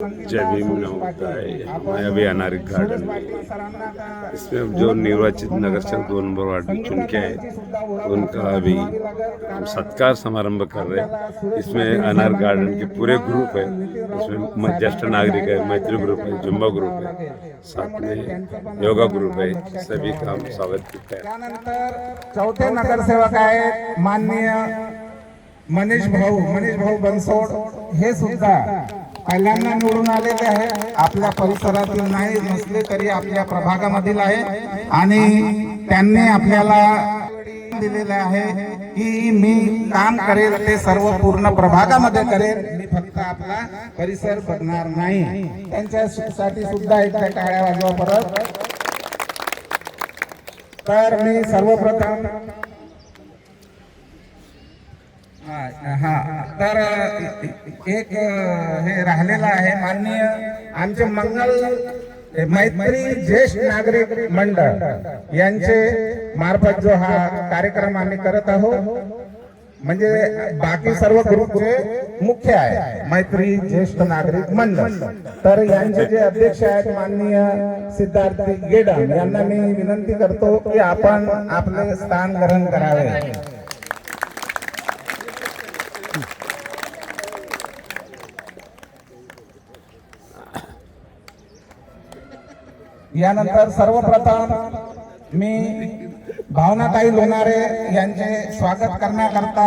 जय भीम होता है। मैं अभी अनारिक गार्डन में, इसमें जो निर्वाचित नगर सेवक 2 नंबर वार्ड में चुन के आए उनका अभी हम सत्कार समारंभ कर रहे हैं। इसमें अनार गार्डन के पूरे ग्रुप है, इसमें ज्येष्ठ नागरिक है, मैत्री ग्रुप है, जुम्बा ग्रुप है, साथ में योगा ग्रुप है। सभी का हम स्वागत करते हैं। त्यानंतर चौथे नगरसेवक आहेत माननीय मनीष भाऊ बनसोड, हे सुद्धा पहिल्यांदा निवडून आलेले आहे। आपल्या परिसरातील नाही नसले तरी आपल्या प्रभागामधील आहे आणि त्यांनी आपल्याला दिलेले आहे की मी काम करेल ते सर्व पूर्ण प्रभागामध्ये करेल, मी फक्त आपला परिसर बघणार नाही। त्यांच्यासाठी सुद्धा एकदा टाळ्या वाजवा परत। तर मी सर्वप्रथम तर एक हे राहिलेलं आहे माननीय आमचे मंगल मैत्री ज्येष्ठ नागरिक मंडळ यांचे मार्फत जो हा कार्यक्रम आम्ही करत आहोत, म्हणजे बाकी सर्व ग्रुपचे मुख्य आहे मैत्री ज्येष्ठ नागरिक मंडळ। तर यांचे जे अध्यक्ष आहेत माननीय सिद्धार्थ गेडम यांना मी विनंती करतो की आपण आपले स्थान ग्रहण करावे। यानंतर सर्वप्रथम मी भावनाताई लोणारे यांचे स्वागत करण्याकरता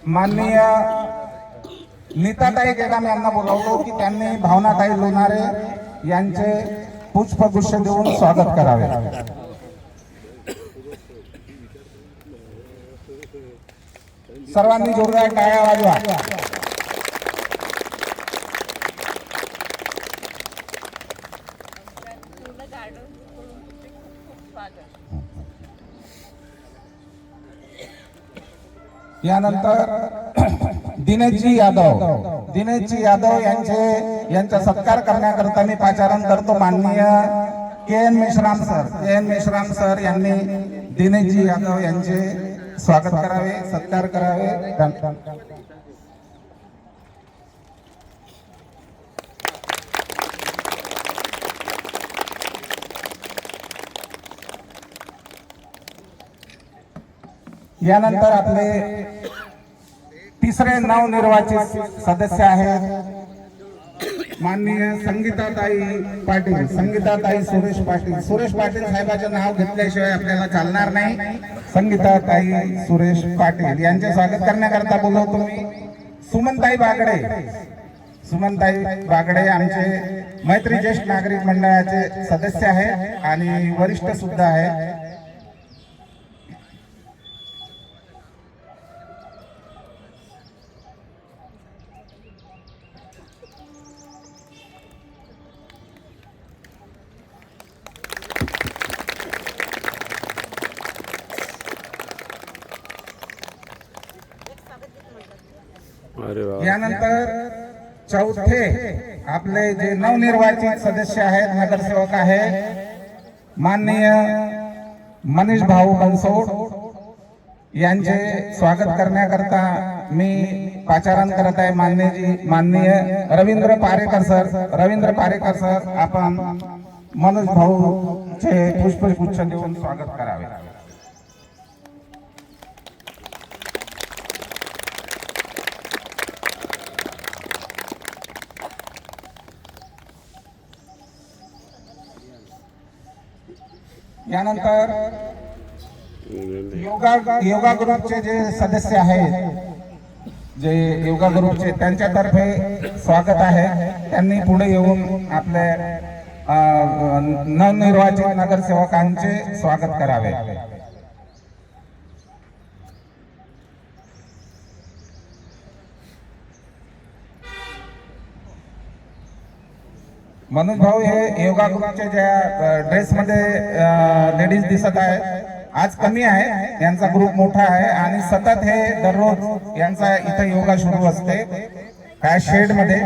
माननीय नीताताई गेडाम यांना बोलावतो की त्यांनी भावनाताई लोणारे यांचे पुष्पगुच्छ देऊन स्वागत करावे। सर्वांनी जोरदार टाळ्या वाजवा। यानंतर दिनेशजी यादव यांचा सत्कार करण्याकरता मी पाचारण करतो माननीय के एन मेश्राम सर यांनी दिनेशजी यादव यांचे स्वागत करावे, सत्कार करावे। यानंतर आपले तिसरे नवनिर्वाचित सदस्य आहेत माननीय संगीताताई सुरेश पाटील साहेबांचे नाव घेतल्याशिवाय आपल्याला चालणार नाही। संगीताताई सुरेश पाटील यांचे स्वागत करण्याकरता बोलवतो मी सुमनताई बागडे आमचे मैत्री ज्येष्ठ नागरिक मंडळाचे सदस्य आहेत आणि वरिष्ठ सुद्धा आहेत। यानंतर चौथे आपले जे नवनिर्वाचित सदस्य आहेत नगरसेवक आहेत माननीय मनीष भाऊ बनसोड यांचे स्वागत करण्याकरता मी पाचारण करत आहे माननीय रवींद्र पारेकर सर आपण मनोज भाऊचे पुष्पगुच्छ देऊन स्वागत करावे। यानंतर योगा ग्रुपचे जे सदस्य आहेत जे योगा ग्रुपचे त्यांच्यातर्फे स्वागत आहे। त्यांनी पुढे येऊन आपले नवनिर्वाचित नगरसेवकांचे स्वागत करावे। मनोज भाऊ हे योगा ग्रुपचे ज्या ड्रेस मध्ये लेडीज दिसत आहे, आज कमी आहे, यांचा ग्रुप मोठा आहे आणि सतत हे दररोज यांचा इथे योगा सुरू असते काय शेड मध्ये।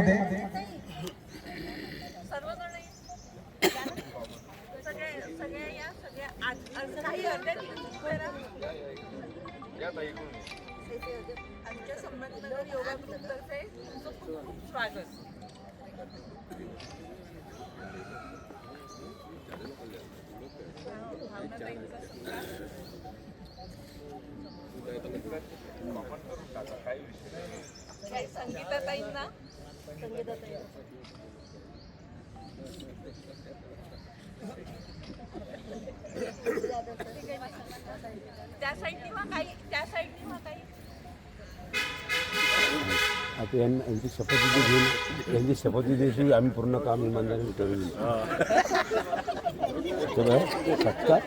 आमच्या संबंध मानव योगा ग्रुपतर्फे तुमचं खूप खूप स्वागत. भावनाताईंचा काही संगीताताईंना त्या साईडनी मग काही आता यांची शपथविधी घेऊन यांची शपथविधी आम्ही पूर्ण काम इमानदारीने करून सत्कार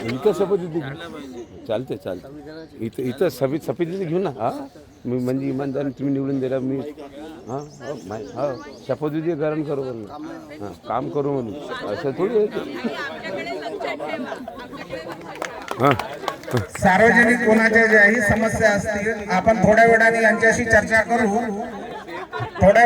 इथं शपथविधी चालते इथं शपथविधी घेऊ ना. हा मी म्हणजे इमानदारी तुम्ही निवडून दिला मी हां शपथविधी ग्रहण करू म्हणून हां काम करू म्हणून असं थोडी हां. सार्वजनिक कोणाच्या ज्याही समस्या असतील आपण थोड्या वेळाने यांच्याशी चर्चा करू. थोड्या